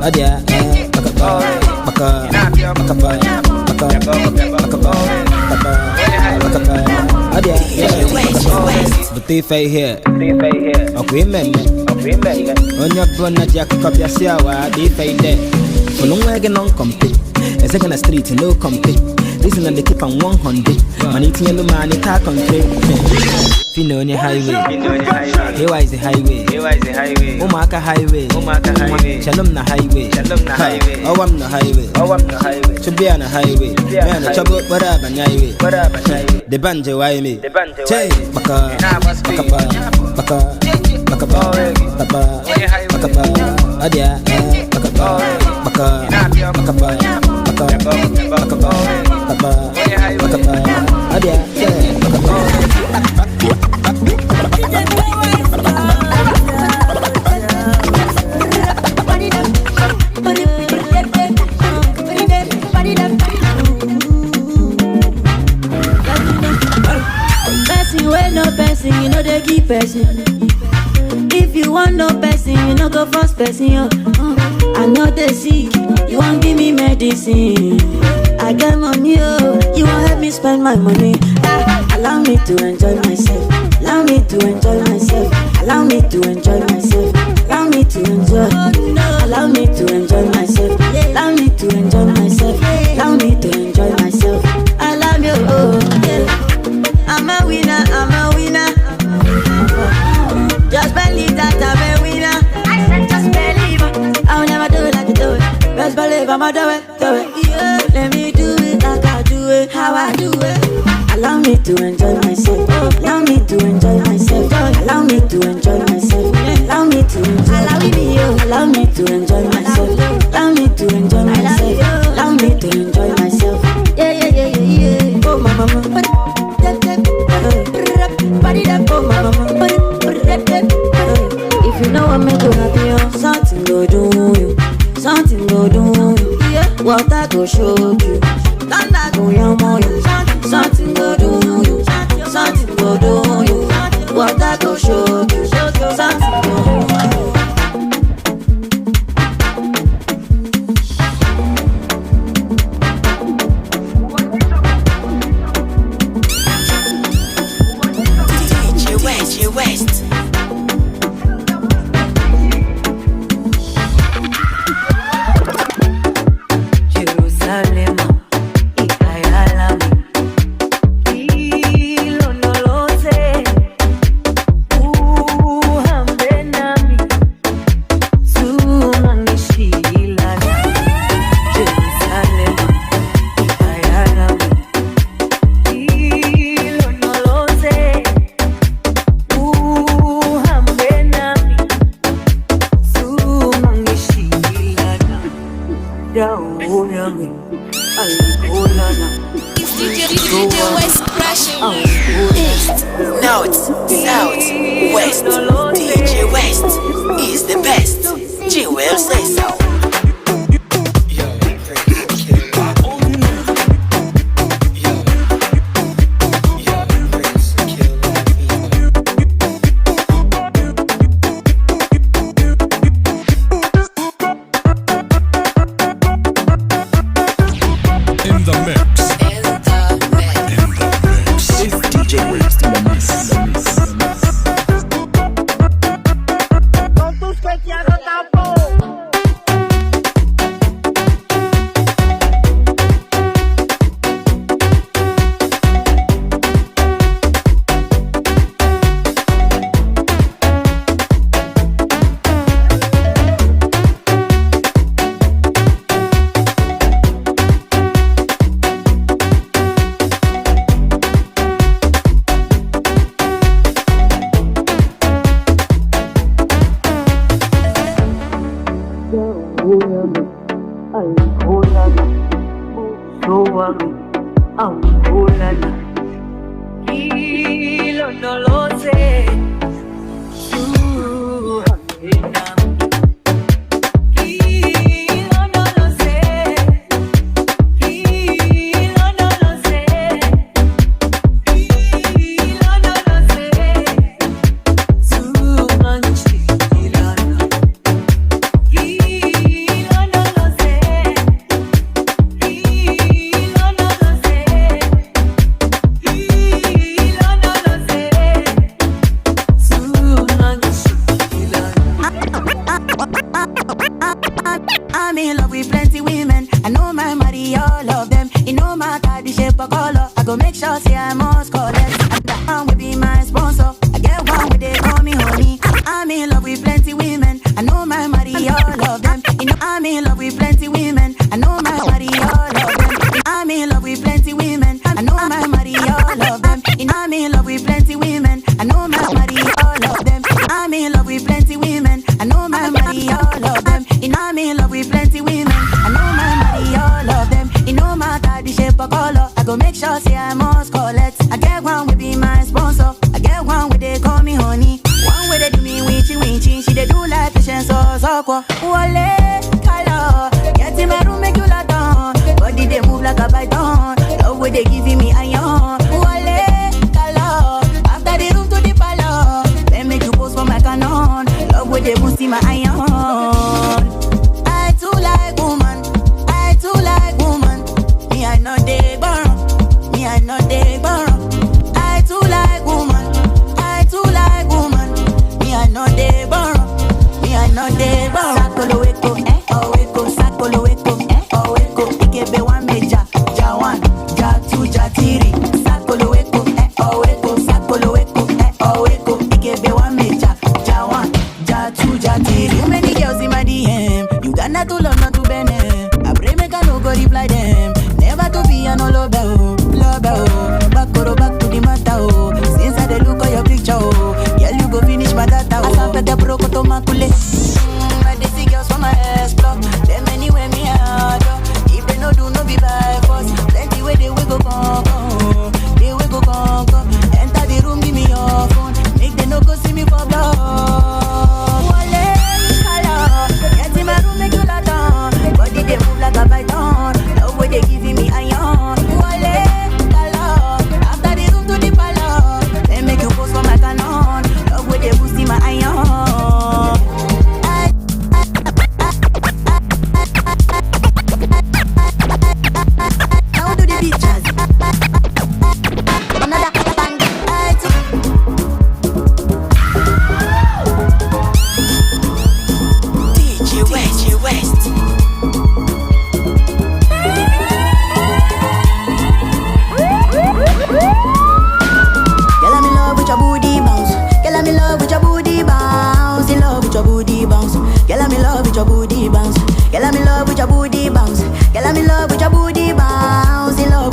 adia, Butifay here, agreement. On your brother, Jack Copiasiawa, defay there. For long wagon on compete. A second street, no compete. Listen and they keep on 100. Money to the man, it talk on trade. Fino on the highway. Here is the highway. Umaka highway. Shalom na highway. Owam na highway. Chubia na highway. Man, the trouble, whatever highway. The banjo, why me? Chay, baka, adia, person, you know they give person. If you want no person, you know go first person. I know they sick, you won't give me medicine. I I get money, oh. You won't help me spend my money. Allow me to enjoy myself. Allow me to enjoy myself. Allow me to enjoy myself. Allow me to enjoy. Allow me to enjoy myself. Allow me to enjoy myself. Allow me to enjoy myself. I love you, oh yeah. I'm a winner, I'm a winner. Just believe that I'm a winner. I said just believe. I'll never do it like you do it. Just believe I'ma do it, do it. Yeah. Let me do it like I do it, how I do it. Allow me to enjoy myself. Allow me to enjoy myself. Allow me to enjoy myself. Allow me to enjoy. Allow me to enjoy myself. Allow me to enjoy myself. Allow me to enjoy myself. Yeah, yeah, yeah, yeah, yeah. Oh my mama. Oh my mama. If you know what make you happy, something go do you. Something go do you. Water go show you. Thunder go yam on you. Something go do you. Something go do you. Water go show you. Something go do you. West. Jerusalem, ikayalami, hilo nolote, uhambe nami, tunanishilana. Jerusalem, ikayalami, hilo nolote. It's DJ West crashing. East, North, South, West. DJ West is the best. Jewel say so.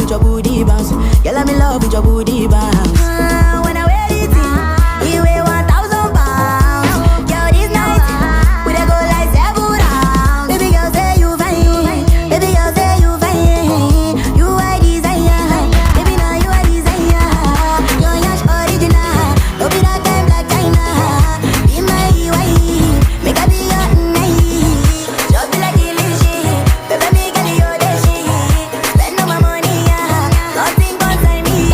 with your booty bounce. Girl, I'm in love with your booty bounce. When I wear it, you weigh 1,000 pounds. Girl, this night we dey go like 7 rounds. Baby girl, say you fine. Baby girl, say you fine. You are desire. Baby, now you are desire. You're yash original. Don't be that kind black China. Be my wife. Make I be your night. Just be like delicious. Baby, me get your dashi. Spend all my money, nothing concern me.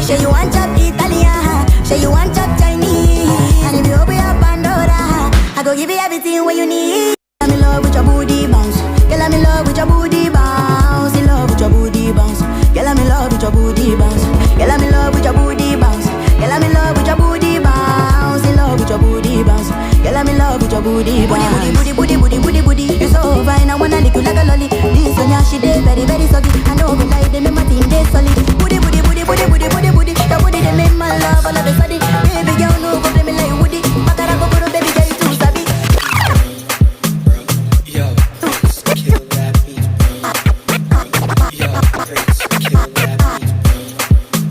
Say you want chop Italian. Say you want chop Chinese. And if you open up Pandora, I go give you everything what you need. I'm in love with your booty bounce. Girl, I'm in love with your booty bounce. In love with your booty bounce. Girl, I'm in love with your booty bounce. Girl, I'm in love with your booty bounce. Girl, I'm in love with your booty bounce. In love with your booty bounce. Girl, I'm in love with your booty bounce. Booty, booty, booty, booty, booty, booty. You so fine, I wanna lick you like a lolly. This one, yeah, she dey very, very soggy. I know me like them, my team dey solid. Booty, booty, booty, booty, booty, booty, booty. Your booty they make my love all of a sudden. Baby girl, no go play me like Woody. Makara go go, baby girl, you too sabi. Yo, kill that beat. Yo, kill that beat.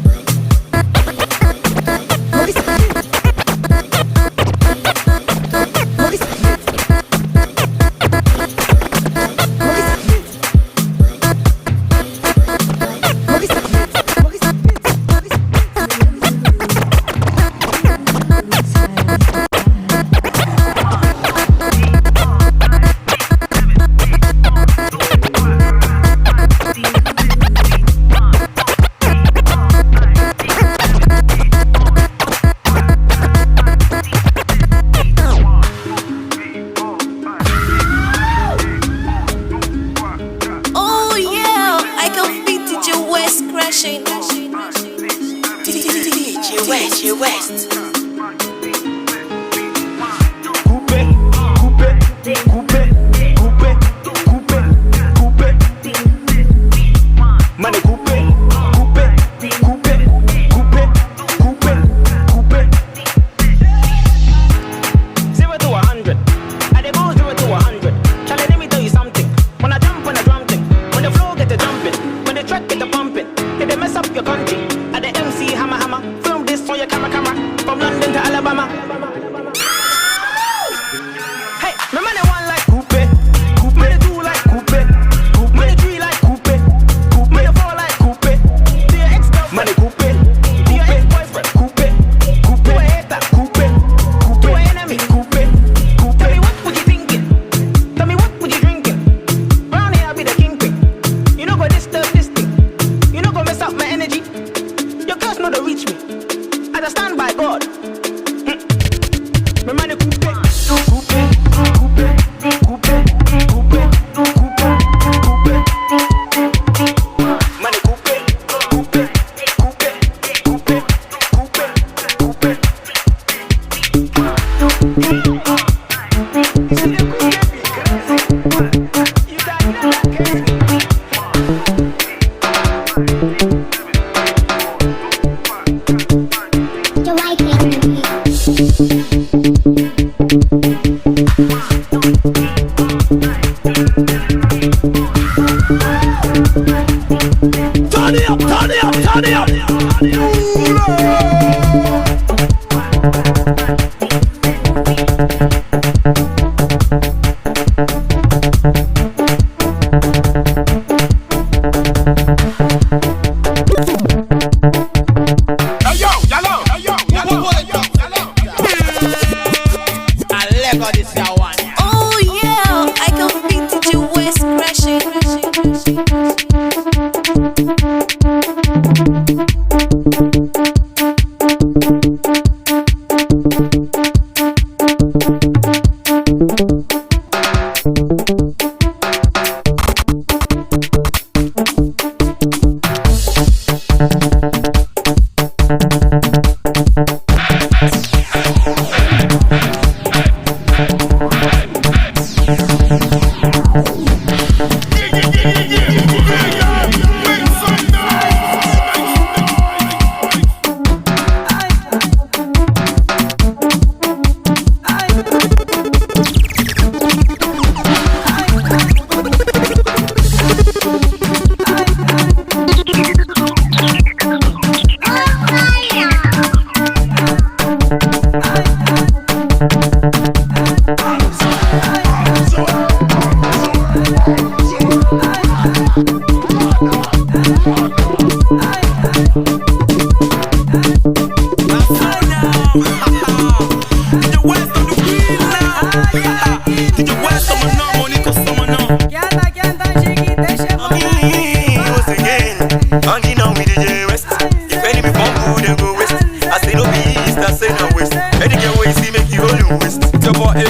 Oh yeah, I can beat DJ West crashing. DJ West. Money coupe, coupe, coupe, coupe, coupe, coupe. 0 to 100, I dey go 0 to 100. Charlie, let me tell you something. When I jump on a drum thing, when the flow get to jumping, when the track get to pumping, if they mess up your country, I the MC hammer hammer. Film this on your camera. From London to Alabama. Hey, my money one like coupe, coupe. Me the two like coupe, coupe. Me the three like coupe, coupe. Me the four like coupe. To your ex-girlfriend, money coupe. To your ex-boyfriend, coupe, coupe. To a hater, coupe, coupe. To a enemy, coupe, coupe. Tell me what would you thinking? Tell me what would you drinking? Round here I be the kingpin. You know go disturb this thing. You know go mess up my energy. Your girls know to reach me. I just stand by God. My money coupe, coupe, coupe, coupe, coupe, coupe, coupe. Money coupe, coupe, coupe, coupe, coupe, Turn it up, turn it up, turn it up. Oh yeah, I can beat DJ West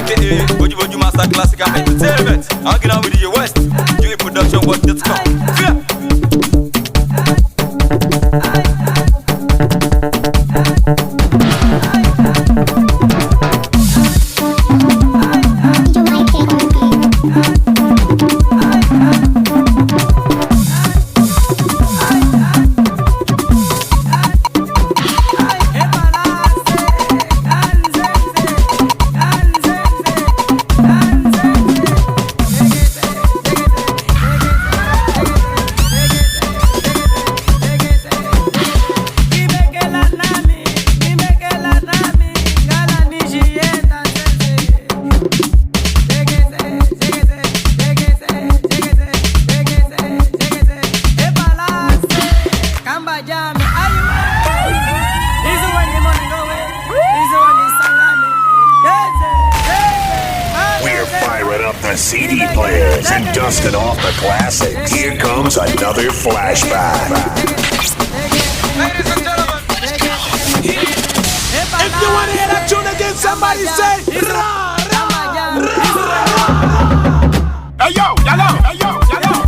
aka Boju Boju Master Classic and Entertainment. Hanging out with DJ West, doing production work that's come. CD players and dusting off the classics. Here comes another flashback. Ladies and gentlemen, if you want to hear that tune again, somebody say ra ra ra. Hey yo, yellow, hey yo, yellow.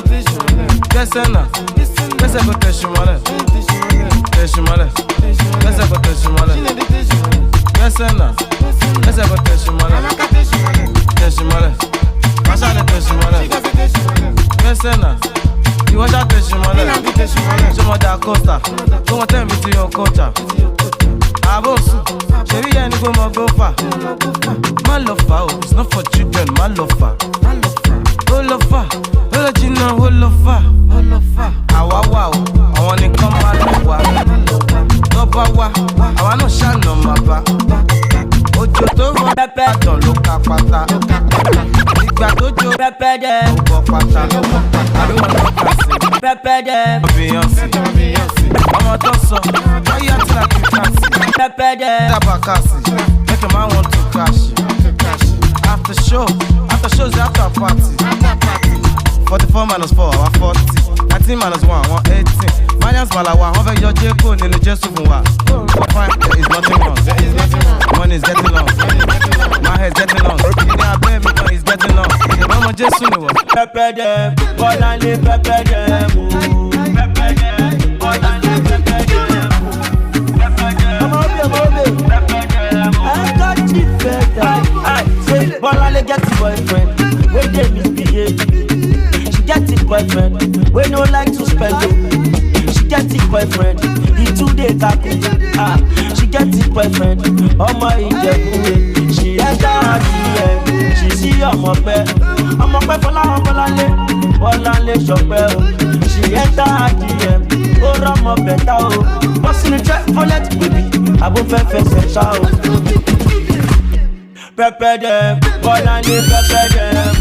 Yes, and now. Let's go to Shimala. Shimala. Let's go to Shimala. Yes, and now. Let's go to Shimala. Shimala. Masana to Shimala. Yes, and now. You want that to Shimala? Shimala Costa. Don't tell me to your culture. Abosu. Sherry and go my go far. My love, it's not for children, my love. Oh, love, oh, Gina, oh, love. Awa, wow, I want to come out of wa. Dobawa, I want to shine on my back. Ojo to ro pepe, don't look at pata. Igba dojo pepe de, obo pata. I don't want to pass pepe de. Beyonce, I'm a dancer. Why you acting like you can't see? Pepe de, Tabakasi, make a man want to crash. After shows, after party. 44 minus 4, I 40. 19 minus 1, 118. Millions Malawa, 100 your J-Ko, Nino Jesufunwa. Fine, there is nothing wrong. Money is getting long. My hair is getting long. Money is getting long. Mama Jesufunwa. Pepe dem, Bolande pepe dem. Pepe dem, Bolande pepe dem. I'm I got it better. Say, Bolande get a boyfriend. Wait, they misbehave. Get it boyfriend, we no like to spend it. She get it boyfriend, he 2 days tackle. She get it boyfriend, oh my Ijebu. She enter her DM, she see I'm up there for la Bolale shopper. She enter her DM, oh Ramo better oh. Boss in the trap for let baby, I won't face show. Pepe dem, Bolale pepe dem.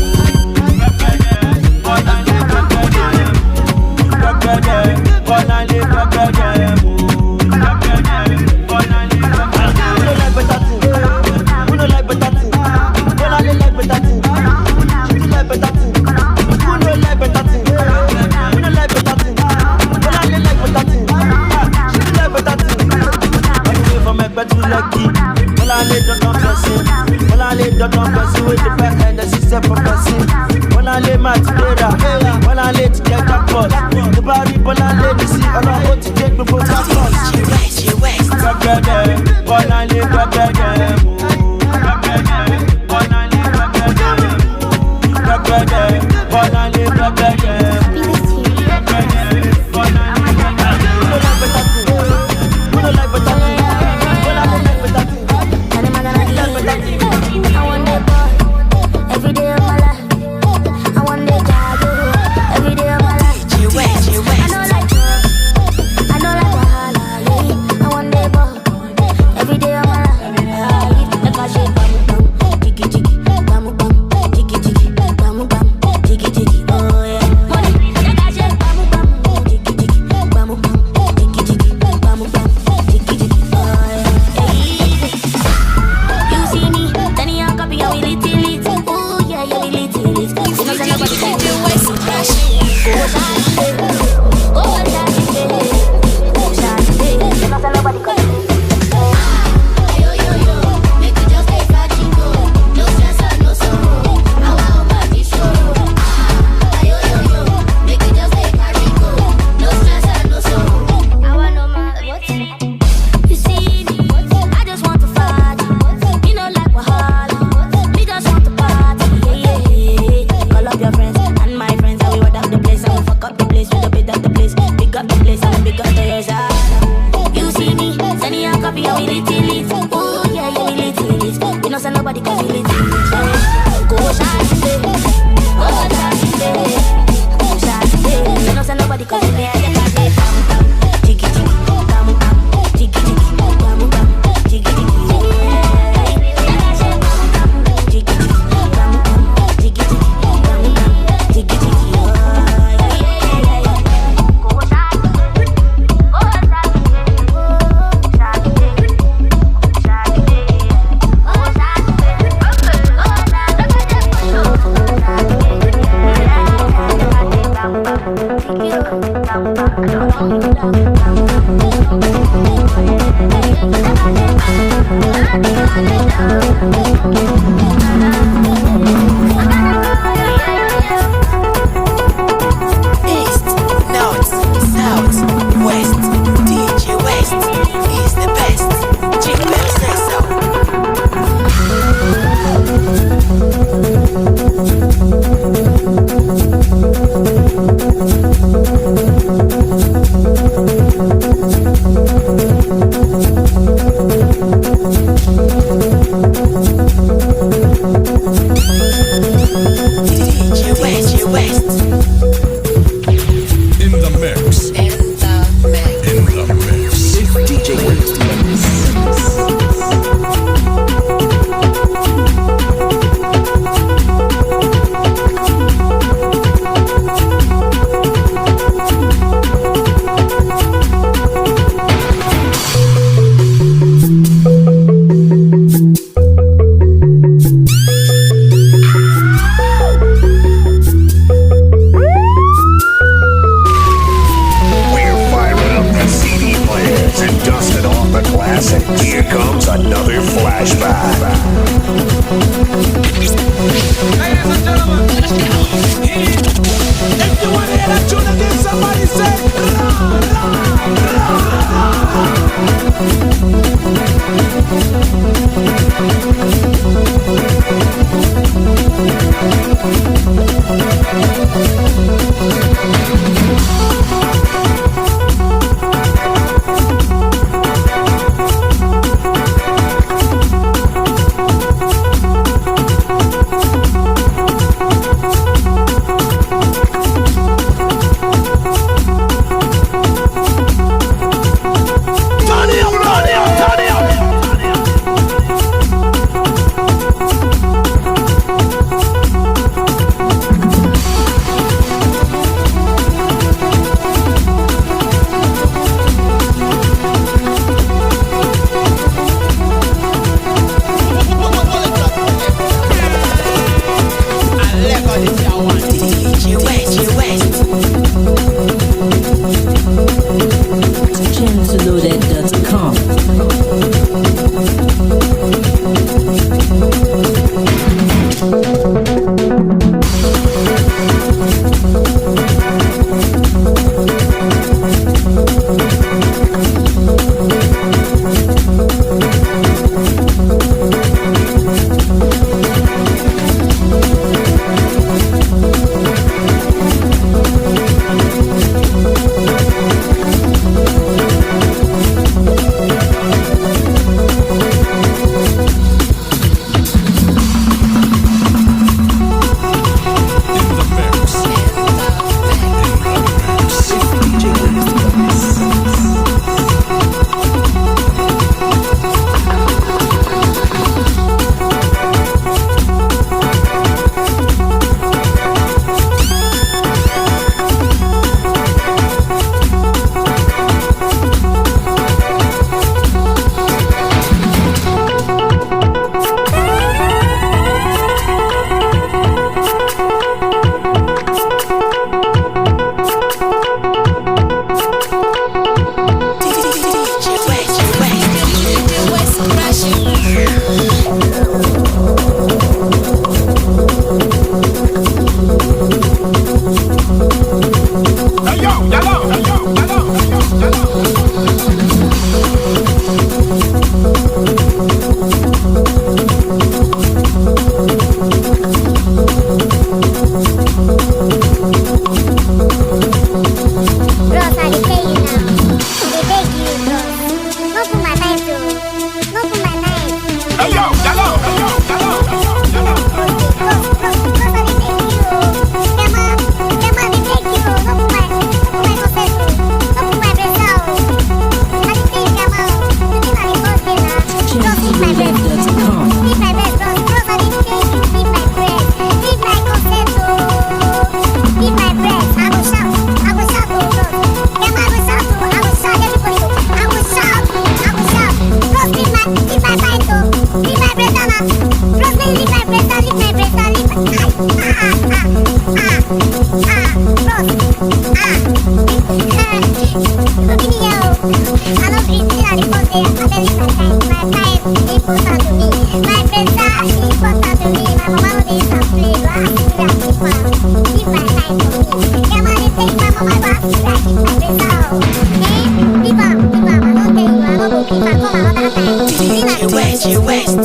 DJ West.